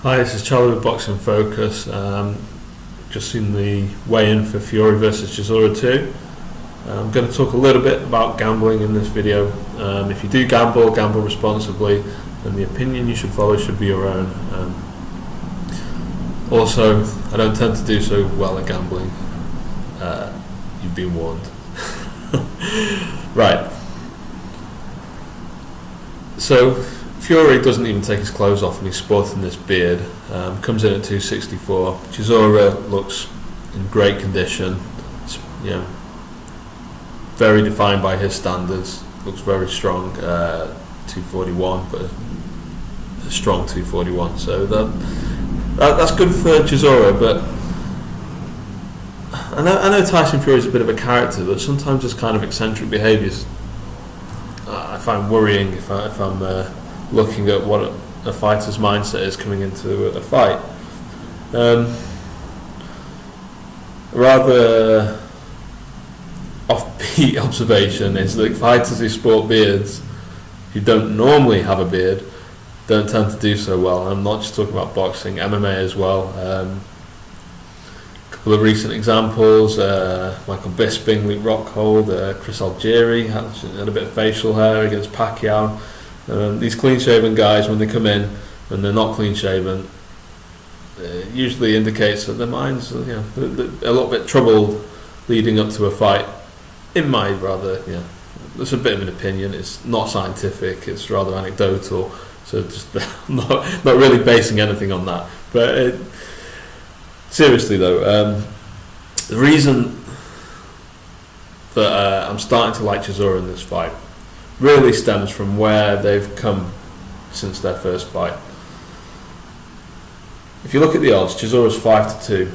Hi, this is Charlie with Boxing Focus. Just seen the weigh-in for Fury versus Chisora 2. I'm going to talk a little bit about gambling in this video. If you do gamble, gamble responsibly, and the opinion you should follow should be your own. Also, I don't tend to do so well at gambling. You've been warned. Right. So, Fury doesn't even take his clothes off and he's sporting this beard. Comes in at 264. Chisora looks in great condition. It's, very defined by his standards. Looks very strong. 241, but a strong 241. So that's good for Chisora. But I know Tyson Fury is a bit of a character, but sometimes his kind of eccentric behaviours I find worrying if I'm looking at what a fighter's mindset is coming into a fight. Rather offbeat observation is that fighters who sport beards, who don't normally have a beard, don't tend to do so well. I'm not just talking about boxing, MMA as well. A couple of recent examples: Michael Bisping, Luke Rockhold, Chris Algieri had a bit of facial hair against Pacquiao. These clean-shaven guys, when they come in and they're not clean-shaven, usually indicates that their minds, they're a little bit troubled leading up to a fight. In my it's a bit of an opinion. It's not scientific. It's rather anecdotal. So just not really basing anything on that. But seriously though, the reason that I'm starting to like Chisora in this fight really stems from where they've come since their first fight. If you look at the odds, Chisora's 5-2.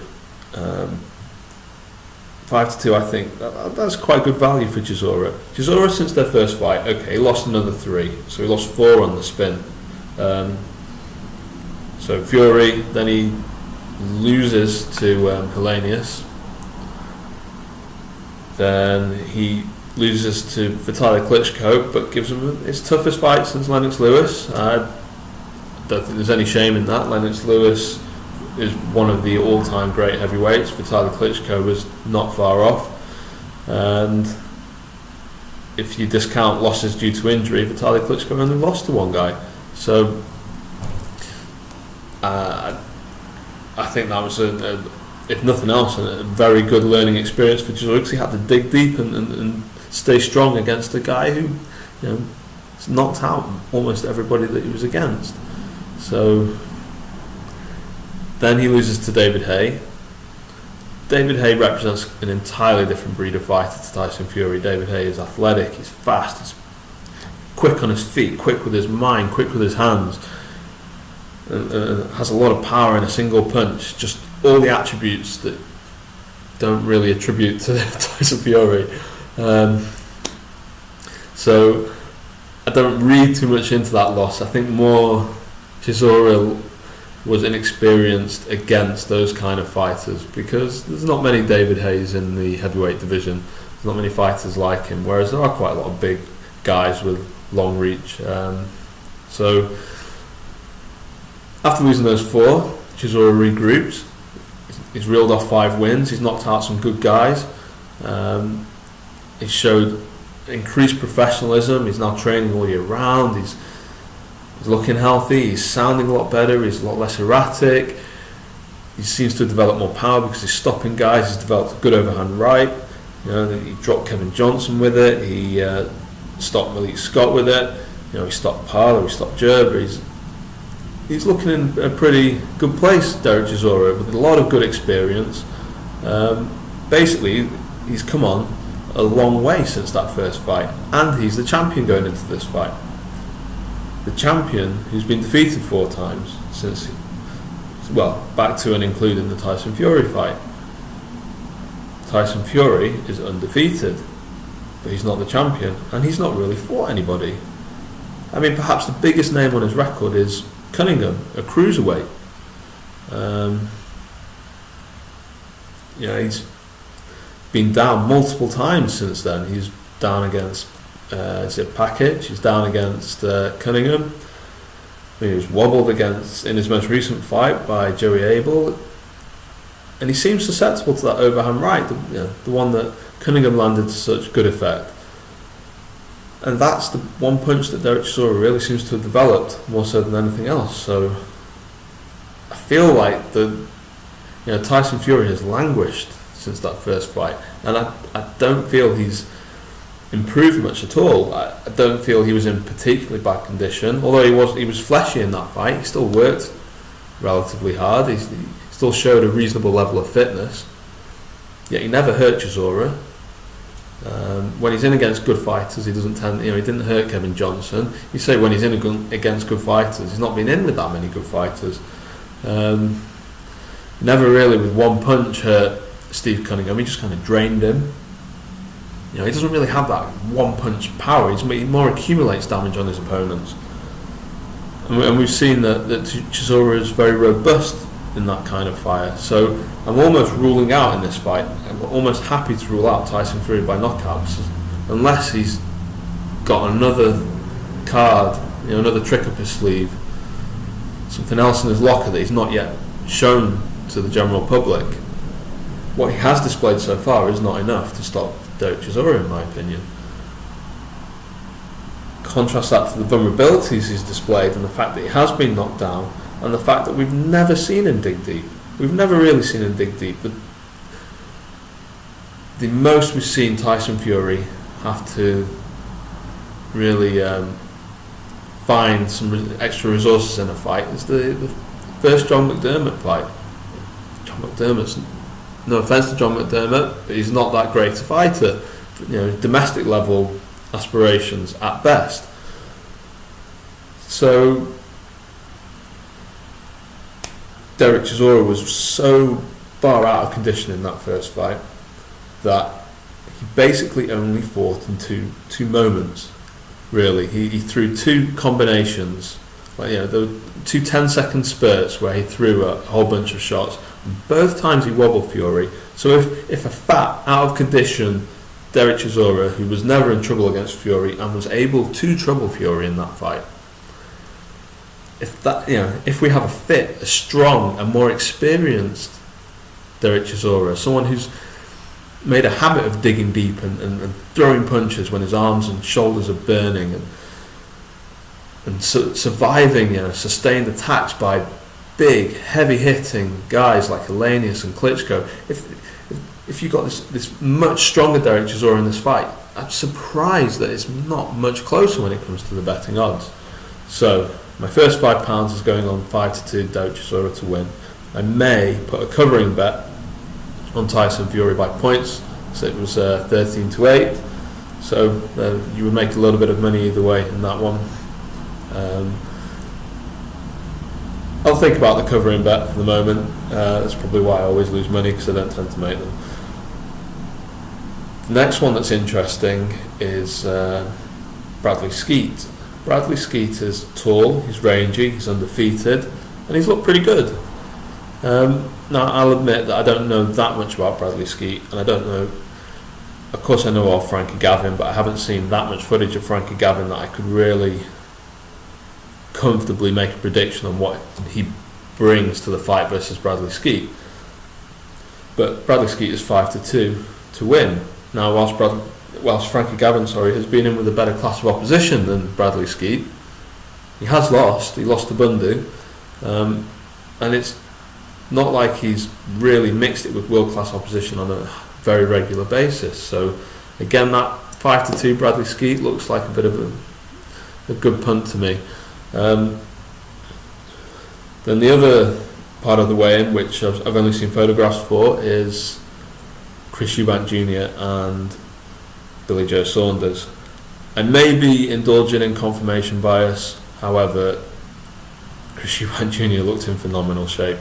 5-2, I think that's quite good value for Chisora. Chisora, since their first fight, he lost another 3, so he lost 4 on the spin. So Fury, then he loses to Helenius. Then he loses to Vitaly Klitschko, but gives him his toughest fight since Lennox Lewis. I don't think there's any shame in that. Lennox Lewis is one of the all-time great heavyweights. Vitaly Klitschko was not far off. And if you discount losses due to injury, Vitaly Klitschko only lost to one guy. So I think that was, if nothing else, a very good learning experience for Chisora, because he had to dig deep and stay strong against a guy who, knocked out almost everybody that he was against. So then he loses to David Haye. David Haye represents an entirely different breed of fighter to Tyson Fury. David Haye is athletic, he's fast, he's quick on his feet, quick with his mind, quick with his hands, and has a lot of power in a single punch. Just all the attributes that don't really attribute to Tyson Fury. So I don't read too much into that loss. I think more Chisora was inexperienced against those kind of fighters, because there's not many David Hayes in the heavyweight division. There's not many fighters like him, whereas there are quite a lot of big guys with long reach. So after losing those 4, Chisora regroups. He's reeled off 5 wins. He's knocked out some good guys. He showed increased professionalism. He's now training all year round. He's looking healthy. He's sounding a lot better. He's a lot less erratic. He seems to have developed more power because he's stopping guys. He's developed a good overhand right. He dropped Kevin Johnson with it. He stopped Malik Scott with it. He stopped Parler. He stopped Gerber. He's looking in a pretty good place, Derek Chisora, with a lot of good experience. Basically, he's come on a long way since that first fight, and he's the champion going into this fight. The champion who's been defeated 4 times since, back to and including the Tyson Fury fight. Tyson Fury is undefeated, but he's not the champion, and he's not really fought anybody. I mean, perhaps the biggest name on his record is Cunningham, a cruiserweight. He's been down multiple times since then. He's down against Pakic, he's down against Cunningham. mean, he was wobbled in his most recent fight by Joey Abel, and he seems susceptible to that overhand right, the one that Cunningham landed to such good effect. And that's the one punch that Derek Chisora really seems to have developed more so than anything else. So I feel like Tyson Fury has languished since that first fight, and I don't feel he's improved much at all. I don't feel he was in particularly bad condition, although he was fleshy in that fight. He still worked relatively hard. He still showed a reasonable level of fitness. Yet he never hurt Chisora. When he's in against good fighters, he doesn't tend. He didn't hurt Kevin Johnson. You say when he's in against good fighters, he's not been in with that many good fighters. Never really with one punch hurt Steve Cunningham. He just kind of drained him. He doesn't really have that one punch power. He more accumulates damage on his opponents. And we've seen that Chisora is very robust in that kind of fire. So I'm almost ruling out in this fight. I'm almost happy to rule out Tyson Fury by knockouts, unless he's got another card, another trick up his sleeve, something else in his locker that he's not yet shown to the general public. What he has displayed so far is not enough to stop Derek Chisora, in my opinion. Contrast that to the vulnerabilities he's displayed and the fact that he has been knocked down, and the fact that we've never seen him dig deep. We've never really seen him dig deep. The most we've seen Tyson Fury have to really find some extra resources in a fight is the first John McDermott fight. John McDermott's, no offence to John McDermott, but he's not that great a fighter. Domestic level aspirations at best. So Derek Chisora was so far out of condition in that first fight that he basically only fought in two moments. Really, he threw two combinations. There were two 10-second spurts where he threw a whole bunch of shots. And both times he wobbled Fury. So if a fat, out of condition Derek Chisora, who was never in trouble against Fury and was able to trouble Fury in that fight, if we have a fit, a strong, and more experienced Derek Chisora, someone who's made a habit of digging deep and throwing punches when his arms and shoulders are burning and surviving sustained attacks by big, heavy-hitting guys like Elenius and Klitschko. If you got this much stronger Derek Chisora in this fight, I'm surprised that it's not much closer when it comes to the betting odds. So my first £5 is going on 5-2 Derek Chisora to win. I may put a covering bet on Tyson Fury by points, so it was 13-8. So you would make a little bit of money either way in that one. I'll think about the covering bet for the moment. That's probably why I always lose money, because I don't tend to make them. The next one that's interesting is Bradley Skeet. Bradley Skeet is tall, he's rangy, he's undefeated, and he's looked pretty good. Now, I'll admit that I don't know that much about Bradley Skeet, and I don't know. Of course, I know of Frankie Gavin, but I haven't seen that much footage of Frankie Gavin that I could really comfortably make a prediction on what he brings to the fight versus Bradley Skeet. But Bradley Skeet is 5-2 to win. Now, whilst Frankie Gavin, has been in with a better class of opposition than Bradley Skeet, he has lost. He lost to Bundu, and it's not like he's really mixed it with world-class opposition on a very regular basis. So again, that 5-2 Bradley Skeet looks like a bit of a good punt to me. Then the other part of the weigh-in, which I've only seen photographs for, is Chris Eubank Jr and Billy Joe Saunders. I may be indulging in confirmation bias, however, Chris Eubank Jr looked in phenomenal shape,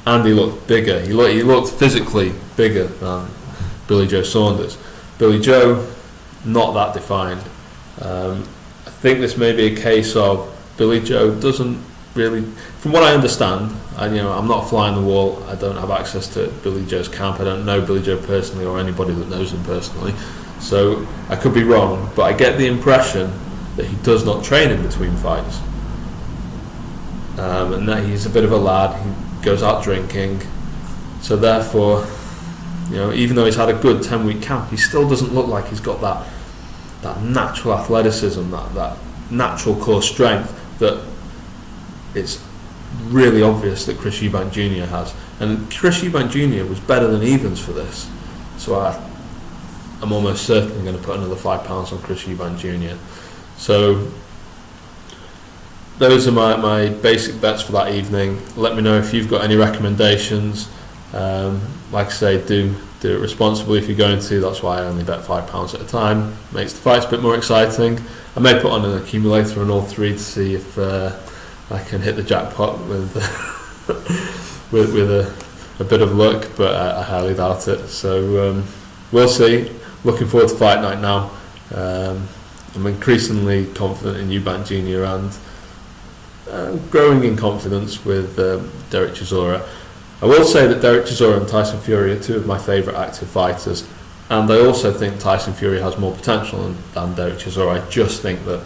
and he looked bigger. He looked physically bigger than Billy Joe Saunders. Billy Joe, not that defined. I think this may be a case of Billy Joe doesn't really, from what I understand, I'm not a fly on the wall. I don't have access to Billy Joe's camp. I don't know Billy Joe personally or anybody that knows him personally, so I could be wrong. But I get the impression that he does not train in between fights. and that he's a bit of a lad. He goes out drinking, so therefore, even though he's had a good 10-week camp, he still doesn't look like he's got that natural athleticism, that natural core strength that it's really obvious that Chris Eubank Jr has. And Chris Eubank Jr was better than evens for this, so I'm almost certainly going to put another £5 on Chris Eubank Jr. So those are my basic bets for that evening. Let me know if you've got any recommendations. Like I say, do it responsibly if you're going to. That's why I only bet £5 at a time. Makes the fights a bit more exciting. I may put on an accumulator on all three to see if I can hit the jackpot with with a bit of luck, but I highly doubt it. So we'll see. Looking forward to fight night now. I'm increasingly confident in Eubank Jr and growing in confidence with Derek Chisora. I will say that Derek Chisora and Tyson Fury are two of my favourite active fighters, and I also think Tyson Fury has more potential than Derek Chisora. I just think that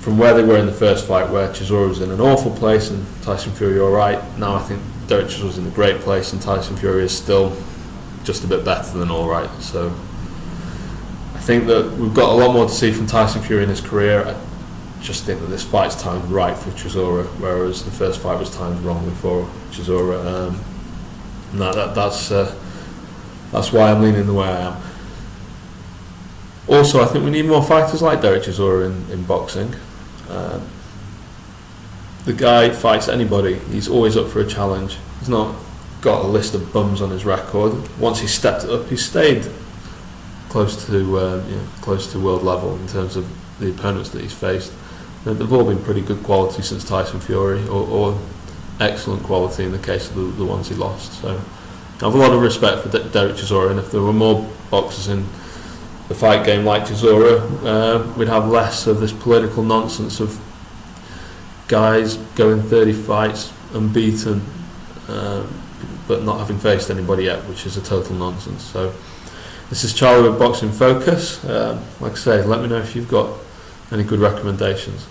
from where they were in the first fight, where Chisora was in an awful place and Tyson Fury alright, now I think Derek Chisora's in a great place and Tyson Fury is still just a bit better than alright. So I think that we've got a lot more to see from Tyson Fury in his career. I just think that this fight's timed right for Chisora, whereas the first fight was timed wrongly for Chisora. That's why I'm leaning the way I am. Also, I think we need more fighters like Derek Chisora in boxing. The guy fights anybody. He's always up for a challenge. He's not got a list of bums on his record. Once he's stepped it up, he's stayed close to world level in terms of the opponents that he's faced. They've all been pretty good quality since Tyson Fury, or excellent quality in the case of the ones he lost. So I have a lot of respect for Derek Chisora, and if there were more boxers in the fight game like Chisora, we'd have less of this political nonsense of guys going 30 fights unbeaten but not having faced anybody yet, which is a total nonsense. So this is Charlie with Boxing Focus. Like I say, let me know if you've got any good recommendations.